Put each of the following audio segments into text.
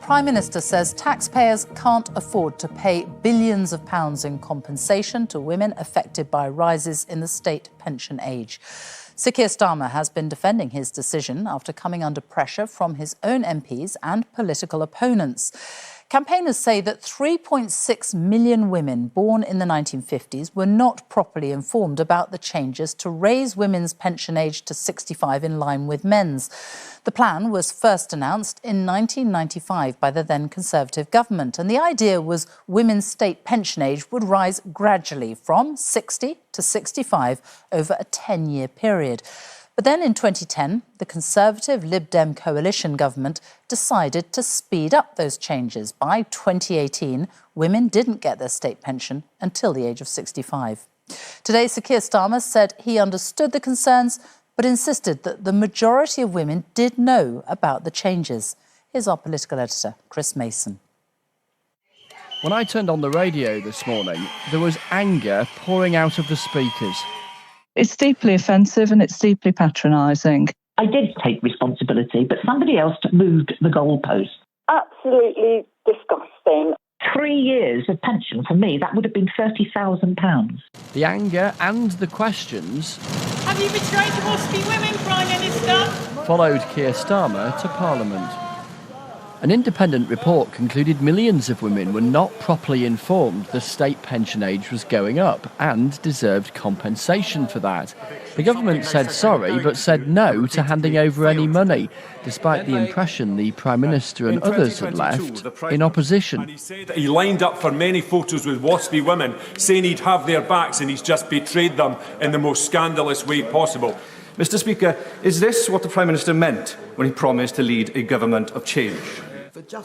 Prime Minister says taxpayers can't afford to pay billions of pounds in compensation to women affected by rises in the state pension age. Sir Keir Starmer has been defending his decision after coming under pressure from his own MPs and political opponents. Campaigners say that 3.6 million women born in the 1950s were not properly informed about the changes to raise women's pension age to 65 in line with men's. The plan was first announced in 1995 by the then Conservative government, and the idea was women's state pension age would rise gradually from 60 to 65 over a 10-year period. But then in 2010, the Conservative Lib Dem coalition government decided to speed up those changes. By 2018, women didn't get their state pension until the age of 65. Today, Sir Keir Starmer said he understood the concerns, but insisted that the majority of women did know about the changes. Here's our political editor, Chris Mason. When I turned on the radio this morning, there was anger pouring out of the speakers. It's deeply offensive and it's deeply patronising. I did take responsibility, but somebody else moved the goalpost. Absolutely disgusting. 3 years of pension for me, that would have been £30,000. The anger and the questions... Have you betrayed the WASPI women, Prime Minister? ...followed Keir Starmer to Parliament. An independent report concluded millions of women were not properly informed the state pension age was going up and deserved compensation for that. The government said sorry, but said no to handing over any money, despite the impression the Prime Minister and others had left in opposition. And he said that he lined up for many photos with WASPI women, saying he'd have their backs, and he's just betrayed them in the most scandalous way possible. Mr. Speaker, is this what the Prime Minister meant when he promised to lead a government of change?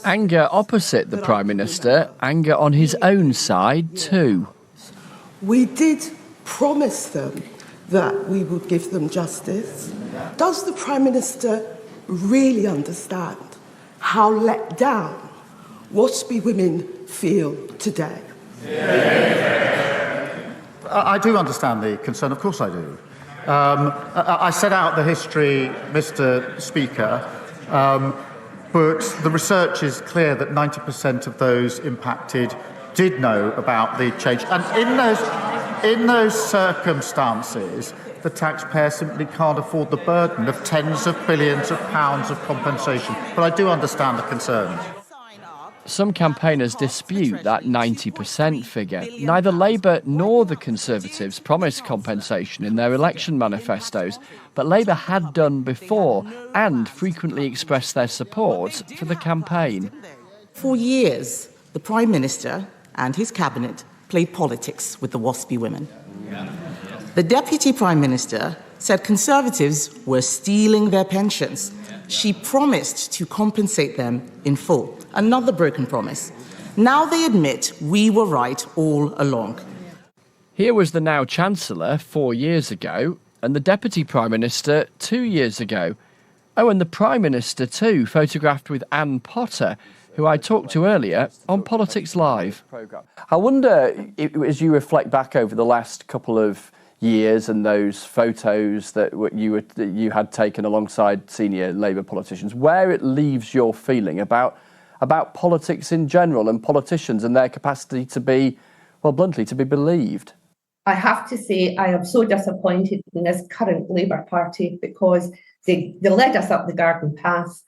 Anger opposite the Prime Minister, anger on his own side too. We did promise them that we would give them justice. Does the Prime Minister really understand how let down WASPI women feel today? I do understand the concern, of course I do. I set out the history, Mr. Speaker, but the research is clear that 90% of those impacted did know about the change. And in those circumstances, the taxpayer simply can't afford the burden of tens of billions of pounds of compensation. But I do understand the concerns. Some campaigners dispute that 90% figure. Neither Labour nor the Conservatives promised compensation in their election manifestos, but Labour had done before and frequently expressed their support for the campaign. For years, the Prime Minister and his cabinet played politics with the WASPI women. The Deputy Prime Minister said Conservatives were stealing their pensions. She promised to compensate them in full. Another broken promise. Now they admit we were right all along. Here was the now Chancellor 4 years ago and the Deputy Prime Minister 2 years ago. Oh, and the Prime Minister too, photographed with Anne Potter, who I talked to earlier on Politics Live. I wonder, as you reflect back over the last couple of years and those photos that you had taken alongside senior Labour politicians, where it leaves your feeling about politics in general and politicians and their capacity to be, well, bluntly, to be believed. I have to say I am so disappointed in this current Labour Party because they led us up the garden path.